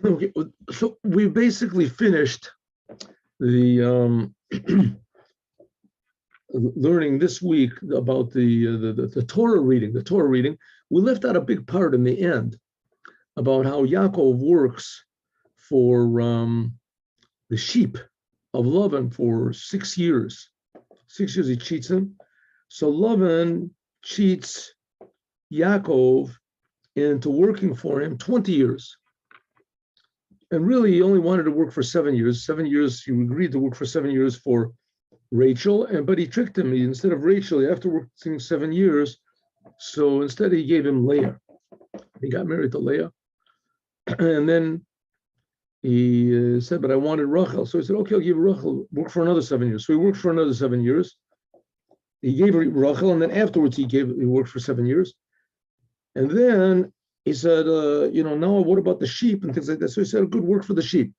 Okay, so we basically finished the learning this week about the Torah reading. The Torah reading, we left out a big part in the end about how Yaakov works for the sheep of Lavan for 6 years. 6 years he cheats him. So Lavan cheats Yaakov into working for him 20 years. And really, he only wanted to work for 7 years. 7 years, he agreed to work for 7 years for Rachel, but he tricked him. Instead of Rachel, he after working 7 years, so instead he gave him Leah. He got married to Leah. And then he said, but I wanted Rachel. So he said, okay, I'll give you Rachel, work for another 7 years. So he worked for another 7 years. He gave her Rachel, and then afterwards he worked for 7 years. And then he said, now what about the sheep and things like that? So he said, good, work for the sheep.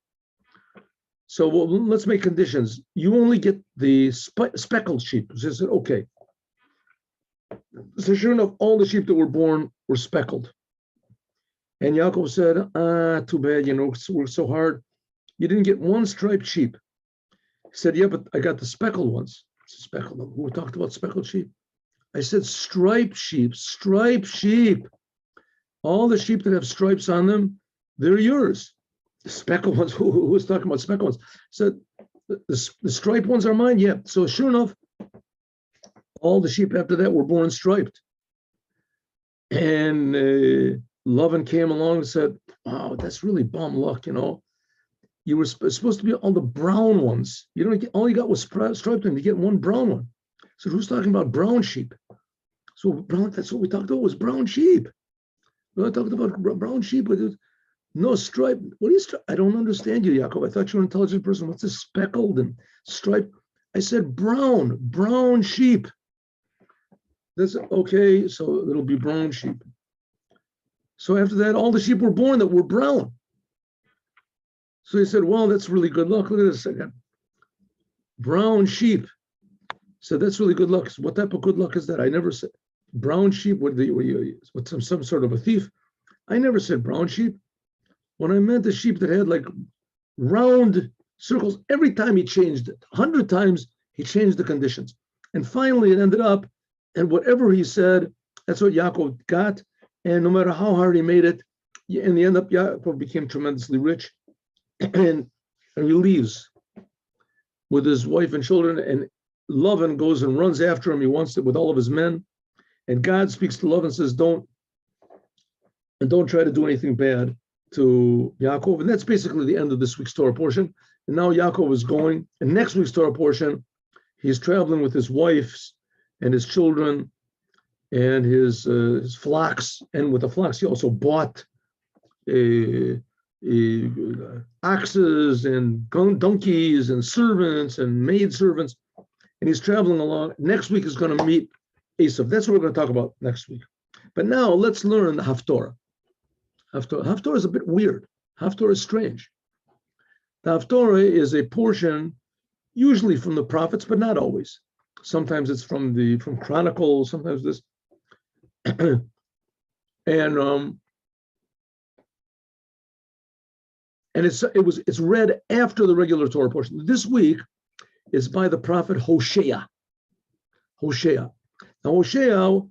So let's make conditions. You only get the speckled sheep. So he said, okay. So sure enough, all the sheep that were born were speckled. And Yaakov said, too bad, worked so hard. You didn't get one striped sheep. He said, yeah, but I got the speckled ones. Speckled. Who talked about speckled sheep? I said striped sheep, striped sheep. All the sheep that have stripes on them, they're yours. The speckled ones, who was talking about speckled ones? Said, the striped ones are mine, yeah. So sure enough, all the sheep after that were born striped. And Lavan came along and said, wow, that's really bum luck, You were supposed to be all the brown ones. You don't get, all you got was striped, and you get one brown one. So who's talking about brown sheep? So brown, that's what we talked about, was brown sheep. We talked about brown sheep with no stripe. What is stripe? I don't understand you, Yaakov. I thought you were an intelligent person. What's this speckled and striped? I said brown sheep. That's okay, so it'll be brown sheep. So after that, all the sheep were born that were brown. So he said, well, that's really good luck. Look at this again. Brown sheep. So that's really good luck. What type of good luck is that? I never said brown sheep. What some sort of a thief? I never said brown sheep. When I meant the sheep that had like round circles, every time he changed it, 100 times he changed the conditions. And finally it ended up, and whatever he said, that's what Yaakov got. And no matter how hard he made it, in the end up, Yaakov became tremendously rich. And he leaves with his wife and children, and Lavan goes and runs after him. He wants it with all of his men. And God speaks to Lavan and says, don't try to do anything bad to Yaakov. And that's basically the end of this week's Torah portion. And now Yaakov is going, and next week's Torah portion, he's traveling with his wives and his children and his flocks. And with the flocks, he also bought oxes and donkeys and servants and maid servants. And he's traveling along. Next week is going to meet Esav. That's what we're going to talk about next week. But now let's learn the HafTorah. HafTorah is a bit weird. HafTorah is strange. The HafTorah is a portion, usually from the prophets, but not always. Sometimes it's from Chronicles. Sometimes this, and it's read after the regular Torah portion. This week is by the prophet Hoshea. Hoshea. Now Hoshea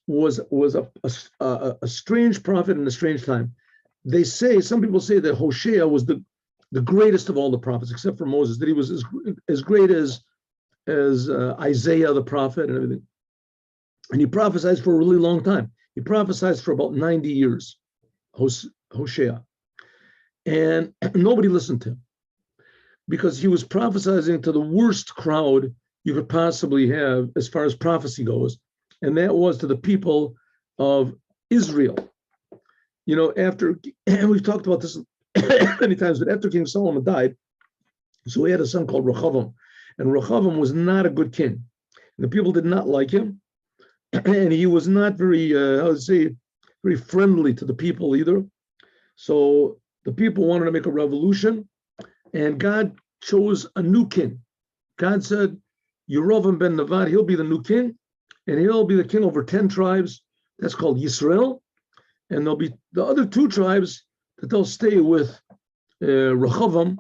was a strange prophet in a strange time. Some people say that Hoshea was the greatest of all the prophets, except for Moses, that he was as great as Isaiah the prophet and everything. And he prophesied for a really long time. He prophesied for about 90 years, Hoshea. And nobody listened to him because he was prophesying to the worst crowd you could possibly have as far as prophecy goes. And that was to the people of Israel. And we've talked about this many times, but after King Solomon died, so he had a son called Rehoboam. And Rehoboam was not a good king. And the people did not like him. And he was not very, very friendly to the people either. So the people wanted to make a revolution, and God chose a new king. God said, Yerovam ben Nevat, he'll be the new king, and he'll be the king over 10 tribes. That's called Yisrael. And there'll be the other 2 tribes that they'll stay with Rechavam,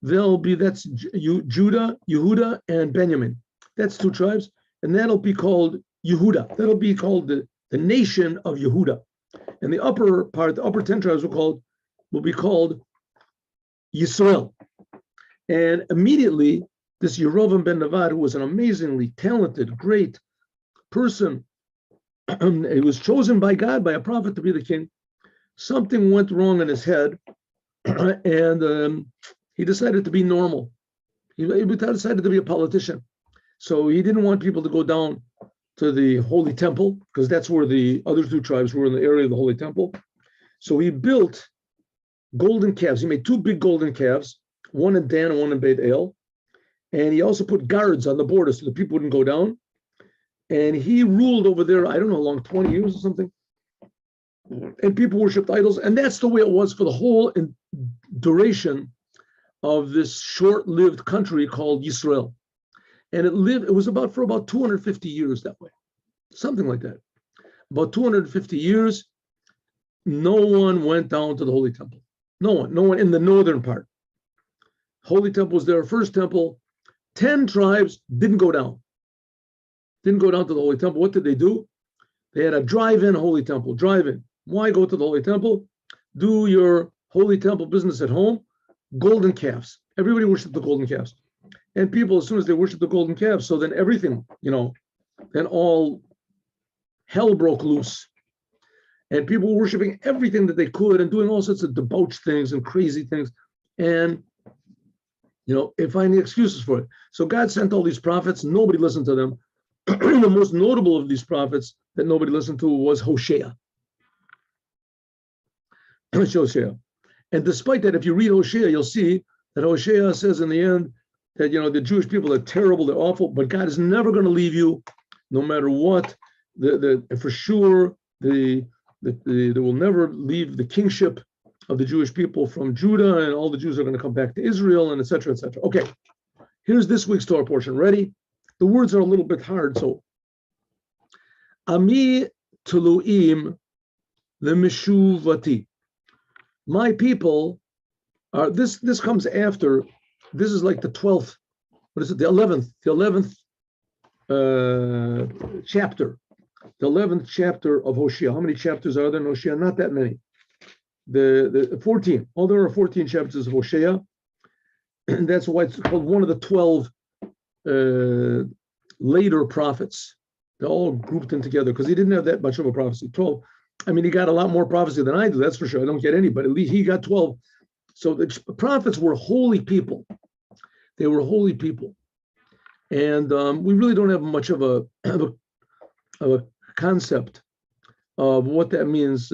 that's Judah, Yehuda, and Benjamin. That's 2 tribes, and that'll be called Yehuda. That'll be called the nation of Yehuda. And the upper part, the upper 10 tribes will be called Yisrael. And immediately, this Yerovam ben Nevat, who was an amazingly talented, great person, he was chosen by God, by a prophet, to be the king. Something went wrong in his head, and he decided to be normal. He decided to be a politician. So he didn't want people to go down to the Holy Temple, because that's where the other 2 tribes were, in the area of the Holy Temple. So he built golden calves. He made 2 big golden calves, one in Dan and one in Beit El. And he also put guards on the border so the people wouldn't go down. And he ruled over there, I don't know how long, 20 years or something. And people worshipped idols. And that's the way it was for the whole duration of this short-lived country called Yisrael. And it was for about 250 years that way, something like that. About 250 years, no one went down to the Holy Temple. No one in the northern part. Holy Temple was their first temple. 10 tribes didn't go down. Didn't go down to the Holy Temple. What did they do? They had a drive-in Holy Temple. Drive-in. Why go to the Holy Temple? Do your Holy Temple business at home. Golden calves. Everybody worshipped the golden calves. And people, as soon as they worship the golden calves, so then everything, then all hell broke loose. And people were worshiping everything that they could and doing all sorts of debauched things and crazy things. And, and finding excuses for it. So God sent all these prophets. Nobody listened to them. The most notable of these prophets that nobody listened to was Hoshea. Hoshea. And despite that, if you read Hoshea, you'll see that Hoshea says in the end that, the Jewish people are terrible, they're awful, but God is never going to leave you, no matter what. For sure, they will never leave the kingship of the Jewish people from Judah, and all the Jews are going to come back to Israel, and et cetera, et cetera. Okay, here's this week's Torah portion. Ready? The words are a little bit hard, so. Ami tuluim lemeshuvati. My people are, this comes after, this is like the 12th, what is it, the 11th chapter. The 11th chapter of Hoshea. How many chapters are there in Hoshea? Not that many. The 14. Oh, there are 14 chapters of Hoshea. And that's why it's called one of the 12 later prophets. They're all grouped in together because he didn't have that much of a prophecy. 12. I mean, he got a lot more prophecy than I do, that's for sure. I don't get any, but at least he got 12. So the prophets were holy people. They were holy people. And we really don't have much of a concept of what that means,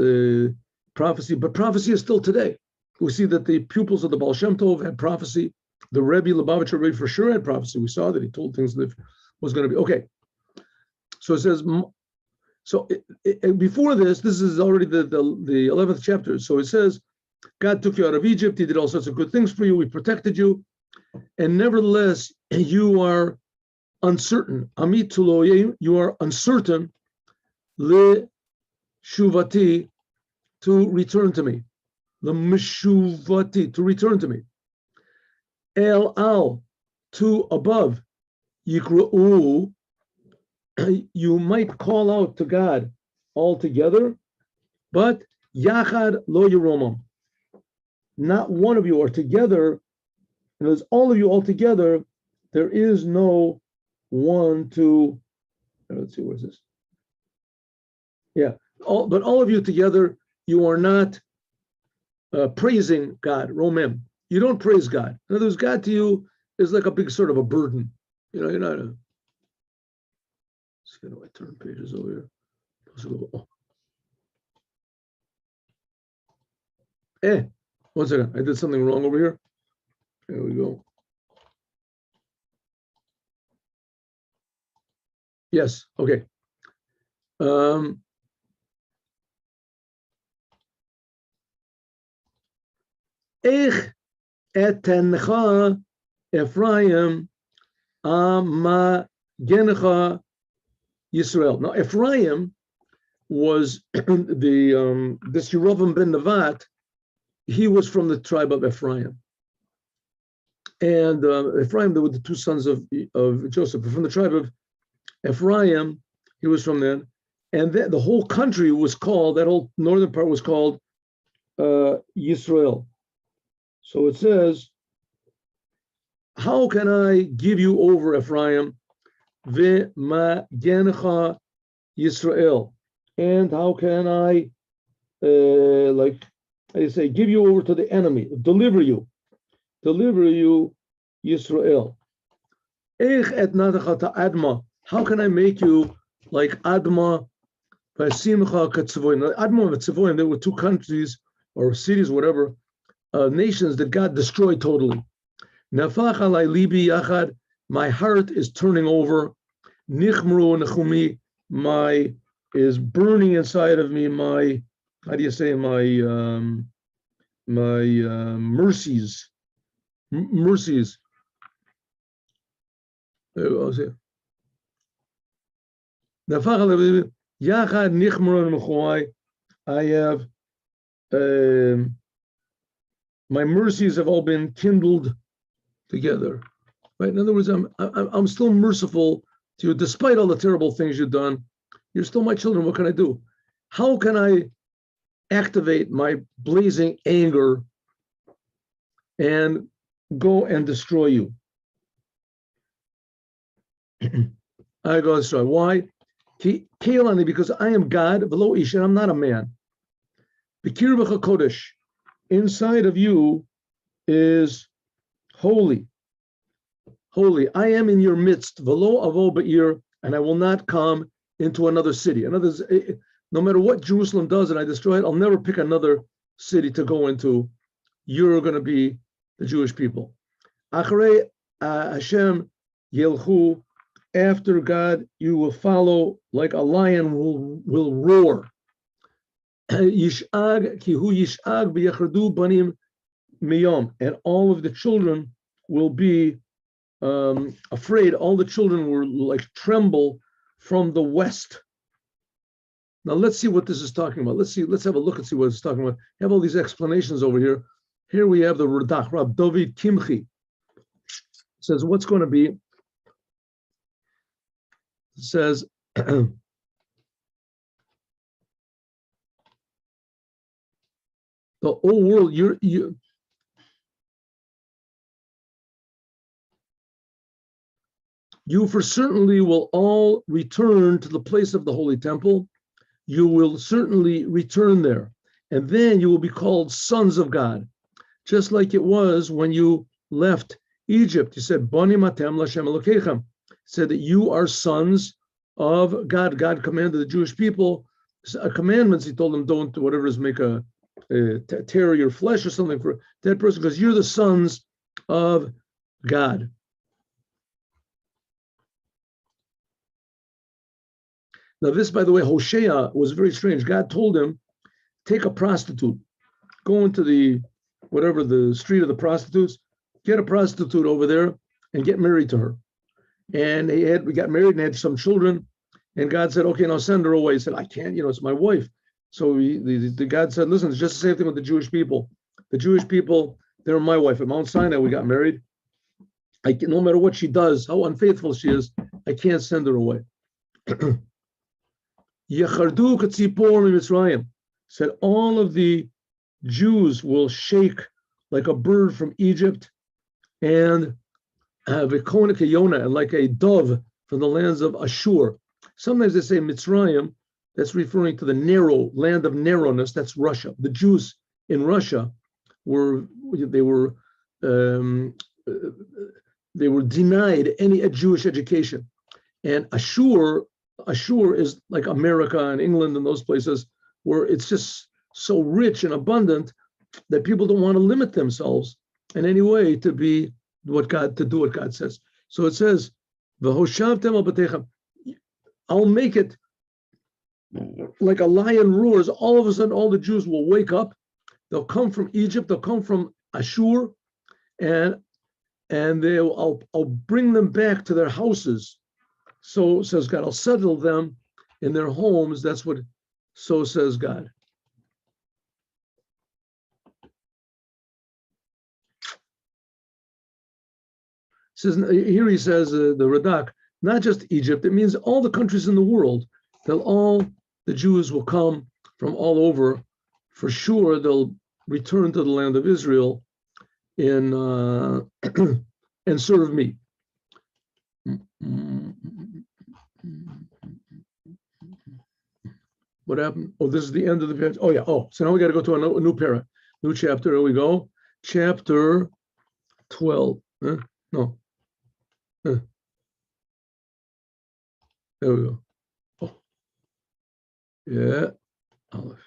prophecy, but prophecy is still today. We see that the pupils of the Baal Shem Tov had prophecy. The Rebbe, Lubavitcher Rebbe, for sure had prophecy. We saw that he told things that was going to be. Okay. So it says, before this is already the 11th chapter. So it says, God took you out of Egypt. He did all sorts of good things for you. We protected you. And nevertheless, you are uncertain. Amit tuloyim, you are uncertain. Le shuvati, to return to me. Le meshuvati, to return to me. El al, to above. Yikru'u, you might call out to God altogether, but yachad lo yeromam. Not one of you are together. And as all of you all together, there is no one to, let's see, where's this? Yeah, but all of you together, you are not praising God, Romem. You don't praise God. In other words, God to you is like a big sort of a burden. You're not a, how do I turn pages over here? Oh. 1 second, I did something wrong over here. There we go. Yes, okay. Ech etencha Ephraim amagenecha Yisrael. Now Ephraim was this Yerovam ben Nevat he was from the tribe of Ephraim. And Ephraim, there were the two sons of Joseph. But from the tribe of Ephraim, he was from there. And the whole country was called, that whole northern part was called Yisrael. So it says, how can I give you over, Ephraim? V'magencha Yisrael. And how can I, give you over to the enemy, deliver you, Yisrael. How can I make you like Adma, Simcha Katzavoim? Adma and Tzavoim, there were two countries or cities, whatever, nations that God destroyed totally. Nafach alai libi yachad, my heart is turning over. Nichmru nechumi, my is burning inside of me. My, how do you say, my mercies. Mercies. Yachad nichmru nechumai. I have my mercies have all been kindled together, right? In other words, I'm still merciful to you, despite all the terrible things you've done. You're still my children. What can I do? How can I activate my blazing anger and go and destroy you? I go destroy. Why? Because I am God, v'lo ish, and I'm not a man. B'kirbecha kodesh, inside of you is holy. Holy. I am in your midst, v'lo avo ba'ir, and I will not come into another city. In other words, no matter what Jerusalem does and I destroy it, I'll never pick another city to go into. You're going to be the Jewish people. Acharei Hashem yelchu, after God, you will follow like a lion will roar. Yishag kihu yishag v'yachardu banim miyom, and all of the children will be afraid. All the children were like tremble from the west. Now let's see what this is talking about. Let's have a look and see what it's talking about. I have all these explanations over here. Here we have the Radak, Rab David Kimchi. Says what's going to be. It says the whole world, you for certainly will all return to the place of the Holy Temple. You will certainly return there. And then you will be called sons of God. Just like it was when you left Egypt. You said, Bani matem l'Hashem Elokechem. Said that you are sons of God. God commanded the Jewish people commandments. He told them, don't, whatever it is, make tear your flesh or something for that person, because you're the sons of God. Now this, by the way, Hoshea was very strange. God told him, take a prostitute, go into the street of the prostitutes, get a prostitute over there and get married to her. And we got married and had some children. And God said, okay, now send her away. He said, I can't, it's my wife. So God said, listen, it's just the same thing with the Jewish people. The Jewish people, they're my wife. At Mount Sinai, we got married. No matter what she does, how unfaithful she is, I can't send her away. Yechardu katzipor miMitzrayim, said all of the Jews will shake like a bird from Egypt, and v'kona kayona, and like a dove from the lands of Ashur. Sometimes they say Mitzrayim, that's referring to the narrow land of narrowness. That's Russia. The Jews in Russia were denied any Jewish education, and Ashur is like America and England and those places where it's just so rich and abundant that people don't want to limit themselves in any way to do what God says. So it says, I'll make it like a lion roars. All of a sudden, all the Jews will wake up. They'll come from Egypt. They'll come from Ashur, and I'll bring them back to their houses. So says God, I'll settle them in their homes. So says God. says here he says the Radak, not just Egypt. It means all the countries in the world. The Jews will come from all over. For sure, they'll return to the land of Israel and serve me. What happened? Oh, this is the end of the page. Oh, yeah. Oh, so now we got to go to a new para, new chapter. Here we go. Chapter 12. No. There we go. Oh. Yeah. Aleph.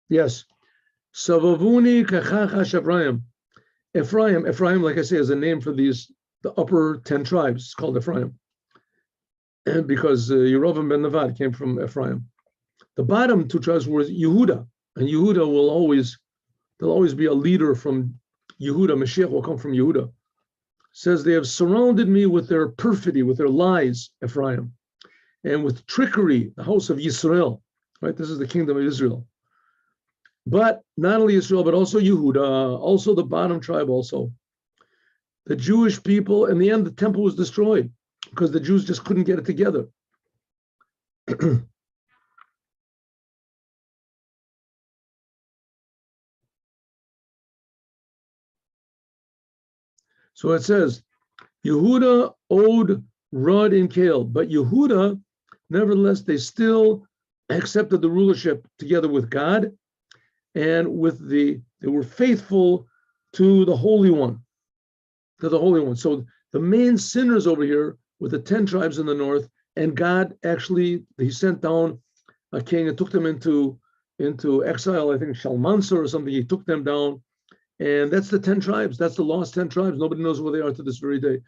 Yes. Savavuni kachachash Ephraim. Ephraim, like I say, is a name for the upper 10 tribes. It's called Ephraim. And because Yerovam ben Nevat came from Ephraim. The bottom 2 tribes were Yehuda. And Yehuda there'll always be a leader from Yehuda. Mashiach will come from Yehuda. Says they have surrounded me with their perfidy, with their lies, Ephraim, and with trickery, the house of Yisrael. Right? This is the kingdom of Israel. But not only Israel, but also Yehuda, also the bottom tribe also. The Jewish people, in the end, the temple was destroyed because the Jews just couldn't get it together. So it says, Yehuda owed Rod and Kale, but Yehuda, nevertheless, they still accepted the rulership together with God. And they were faithful to the Holy One, So the main sinners over here were the 10 tribes in the north, and God actually, he sent down a king and took them into exile, I think Shalmansur or something. He took them down, and that's the 10 tribes. That's the lost 10 tribes. Nobody knows where they are to this very day.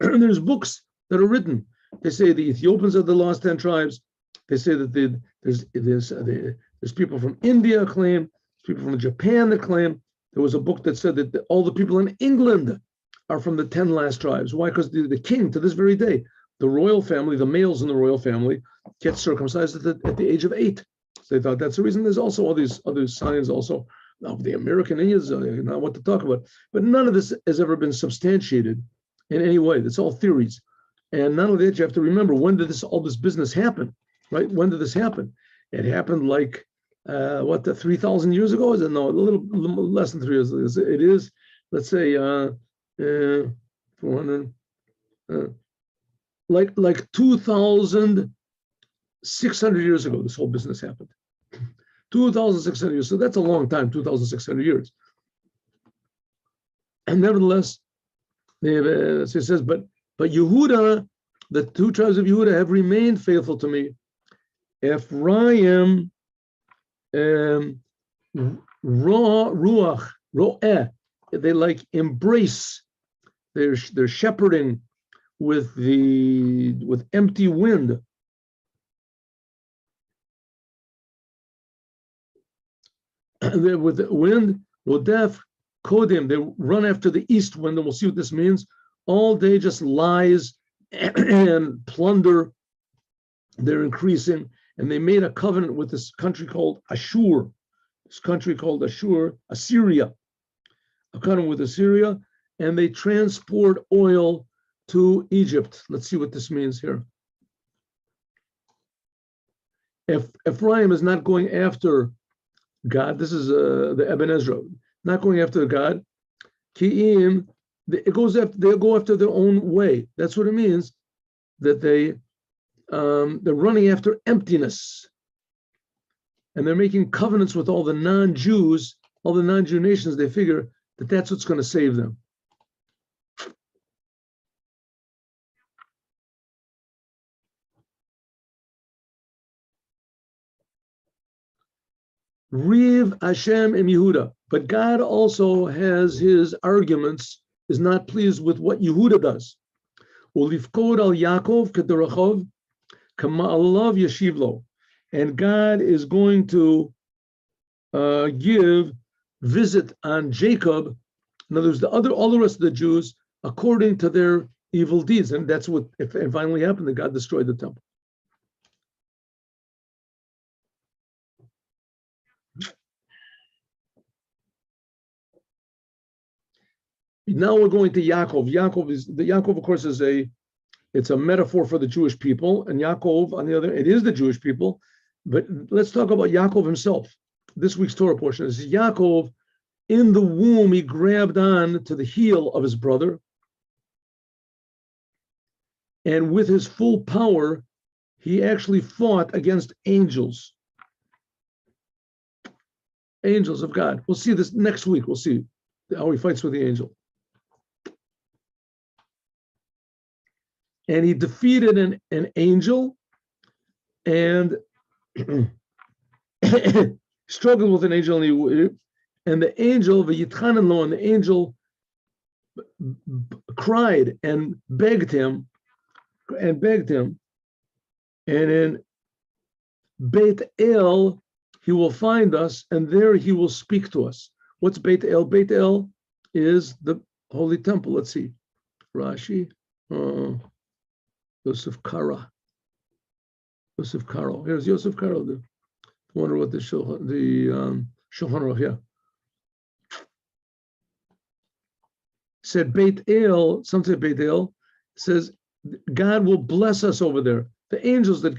There's books that are written. They say the Ethiopians are the lost 10 tribes. They say that there's people from India claim, people from Japan that claim. There was a book that said that all the people in England are from the 10 last tribes. Why? Because the king, to this very day, the royal family, the males in the royal family, get circumcised at the age of 8. So they thought that's the reason. There's also all these other signs also of the American Indians, not what to talk about. But none of this has ever been substantiated in any way. That's all theories. And not only that, you have to remember, when did all this business happen, right? When did this happen? It happened like, 3,000 years ago? Is it? No, a little less than 3 years. It is, let's say, 400, like 2,600 years ago, this whole business happened. 2,600 years. So that's a long time, 2,600 years. And nevertheless, so it says, but Yehuda, the 2 tribes of Yehuda have remained faithful to me. Ephraim, ro'eh, they like embrace. They're shepherding with empty wind. With the wind, rodef kodim, they run after the east wind, and we'll see what this means. All day just lies and plunder. They're increasing, and they made a covenant with this country called Ashur. Assyria. A covenant with Assyria, and they transport oil to Egypt. Let's see what this means here. If Ephraim is not going after God, this is the Ibn Ezra, not going after God. Ki'im, they'll go after their own way. That's what it means, that they're running after emptiness. And they're making covenants with all the non-Jews, all the non-Jew nations. They figure that that's what's going to save them. Riv Hashem im Yehuda. But God also has his arguments, is not pleased with what Yehuda does. Ulifkod al Yaakov k'derachov k'ma'alav yeshivlo. And God is going to visit on Jacob, in other words, all the rest of the Jews, according to their evil deeds. And that's what it finally happened, that God destroyed the temple. Now we're going to Yaakov. Yaakov, of course, it's a metaphor for the Jewish people, and Yaakov, on the other, it is the Jewish people. But let's talk about Yaakov himself. This week's Torah portion is Yaakov. In the womb, he grabbed on to the heel of his brother, and with his full power, he actually fought against angels of God. We'll see this next week. We'll see how he fights with the angel. And he defeated an angel and struggled with an angel, and the angel, VaYitchanan lo, and the angel cried and begged him, and in Beit El he will find us, and there he will speak to us. What's Beit El? Beit El is the holy temple. Let's see, Rashi, Yosef Karo. Here's Yosef Karo. I wonder what the Shulchan Aruch, yeah. Said Beit El, some say Beit El, says God will bless us over there. The angels that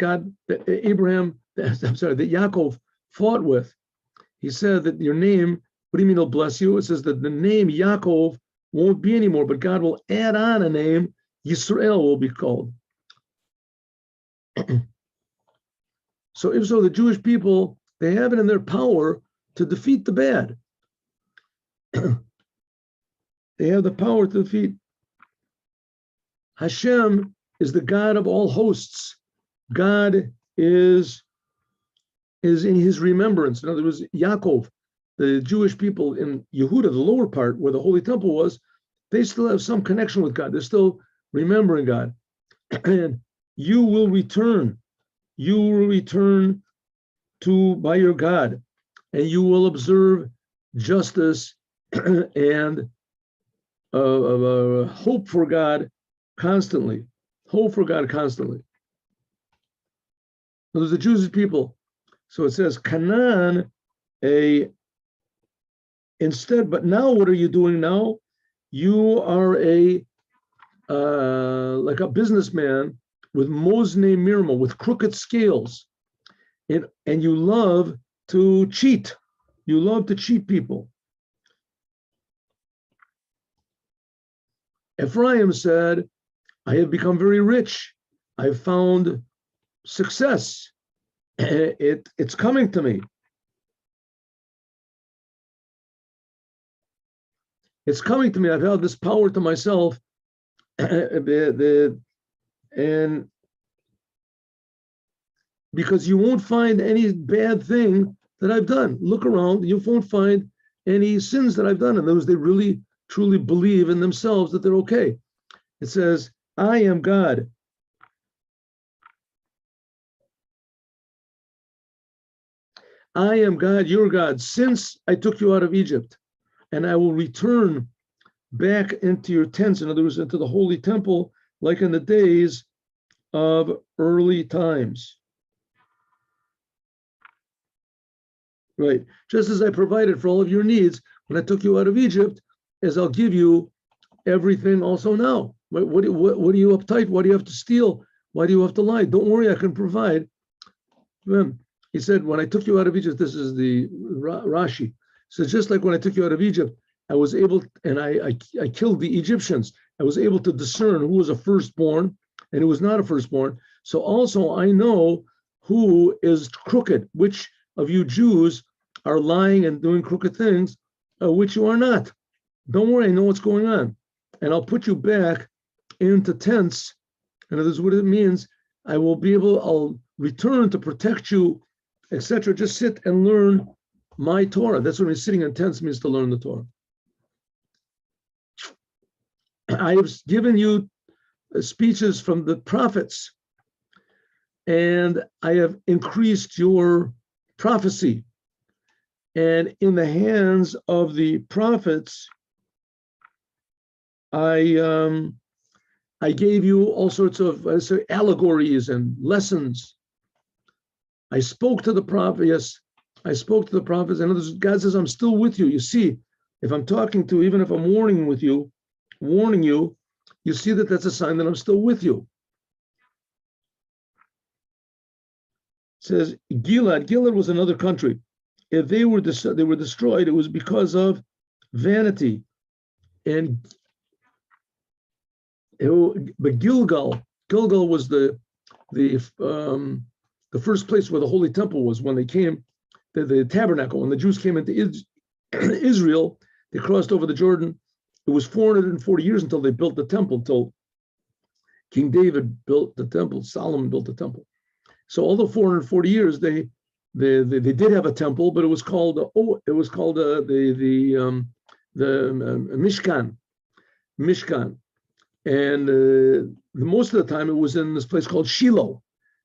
Yaakov fought with, he said that your name, what do you mean he'll bless you? It says that the name Yaakov won't be anymore, but God will add on a name, Yisrael will be called. So if so, the Jewish people, they have it in their power to defeat the bad. They have the power to defeat. Hashem is the God of all hosts. God is in his remembrance. In other words, Yaakov, the Jewish people in Yehuda, the lower part where the holy temple was, they still have some connection with God. They're still remembering God. And you will return to by your God, and you will observe justice and hope for God constantly. Hope for God constantly. So there's the Jewish people. So it says Canaan, instead, but now what are you doing now? You are like a businessman with Mosne Mirma, with crooked scales. And you love to cheat. You love to cheat people. Ephraim said, I have become very rich. I've found success. It's coming to me. It's coming to me. I've held this power to myself. And because you won't find any bad thing that I've done. Look around, you won't find any sins that I've done. And those, they really, truly believe in themselves that they're okay. It says, I am God. I am God, your God, since I took you out of Egypt, and I will return back into your tents, in other words, into the holy temple, like in the days of early times. Right, just as I provided for all of your needs when I took you out of Egypt, as I'll give you everything also now. What are you uptight? Why do you have to steal? Why do you have to lie? Don't worry, I can provide. He said, when I took you out of Egypt, this is the Rashi. So just like when I took you out of Egypt, I was able, and I killed the Egyptians. I was able to discern who was a firstborn and who was not a firstborn. So also I know who is crooked, which of you Jews are lying and doing crooked things, which you are not. Don't worry, I know what's going on. And I'll put you back into tents. And this is what it means. I'll return to protect you, etc. Just sit and learn my Torah. That's what sitting in tents means, to learn the Torah. I have given you speeches from the prophets, and I have increased your prophecy. And in the hands of the prophets, I gave you all sorts of allegories and lessons. I spoke to the prophets. Yes, I spoke to the prophets. And God says, I'm still with you. You see, if I'm talking to, even if I'm warning with you, warning you, you see that that's a sign that I'm still with you. It says Gilad was another country. If they were destroyed, it was because of vanity. But Gilgal was the first place where the Holy Temple was when they came, the tabernacle. When the Jews came into Israel, they crossed over the Jordan. It was 440 years until they built the temple, until King David built the temple, Solomon built the temple. So all the 440 years, they did have a temple, but it was called the Mishkan, and most of the time it was in this place called Shiloh.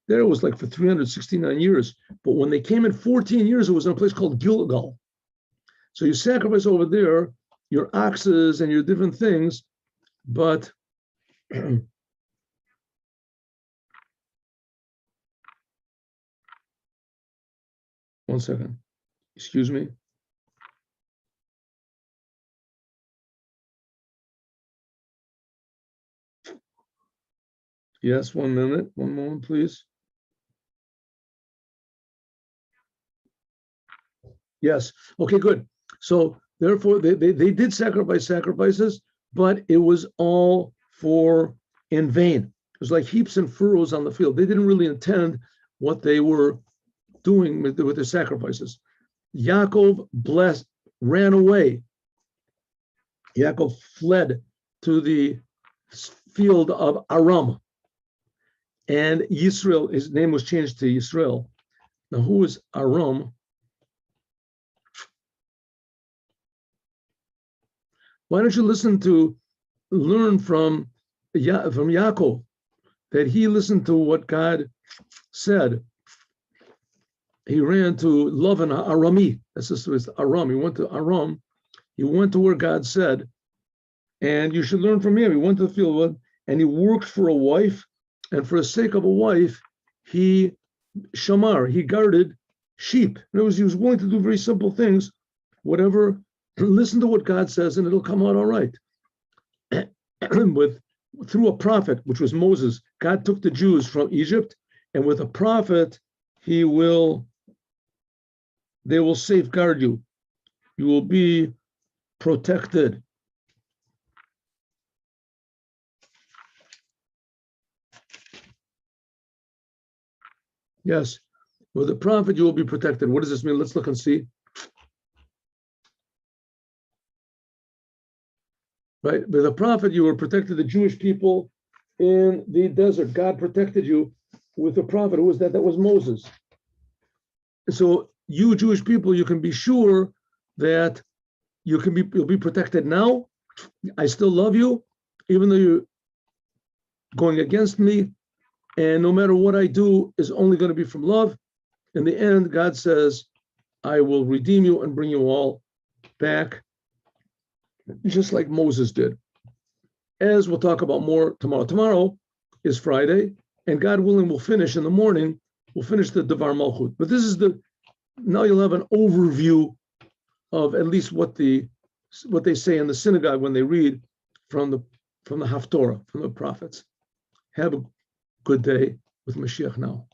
There it was like for 369 years. But when they came in 14 years, it was in a place called Gilgal. So you sacrifice over there your oxes and your different things, but one second, excuse me. Yes, 1 minute, one moment, please. Yes, okay, good. So therefore, they did sacrifices, but it was all in vain. It was like heaps and furrows on the field. They didn't really intend what they were doing with their sacrifices. Yaakov ran away. Yaakov fled to the field of Aram. And Yisrael, his name was changed to Yisrael. Now, who is Aram? Why don't you learn from Yaakov, that he listened to what God said. He ran to Lavan Arami. That's just Aram. He went to Aram. He went to where God said, and you should learn from him. He went to the field and he worked for a wife, and for the sake of a wife, he guarded sheep. In other words, he was willing to do very simple things, whatever. Listen to what God says, and it'll come out all right. Through a prophet, which was Moses, God took the Jews from Egypt, and with a prophet, they will safeguard you. You will be protected. Yes, with a prophet, you will be protected. What does this mean? Let's look and see. Right, with a prophet, you were protected. The Jewish people in the desert, God protected you with a prophet. Who was that? That was Moses. So you Jewish people, you can be sure that you'll be protected now. I still love you, even though you're going against me. And no matter what I do is only going to be from love. In the end, God says, I will redeem you and bring you all back, just like Moses did. As we'll talk about more tomorrow. Tomorrow is Friday, and God willing, we'll finish in the morning. We'll finish the Devar Malchut. But this is now you'll have an overview of at least what they say in the synagogue when they read from the HafTorah, from the prophets. Have a good day with Mashiach now.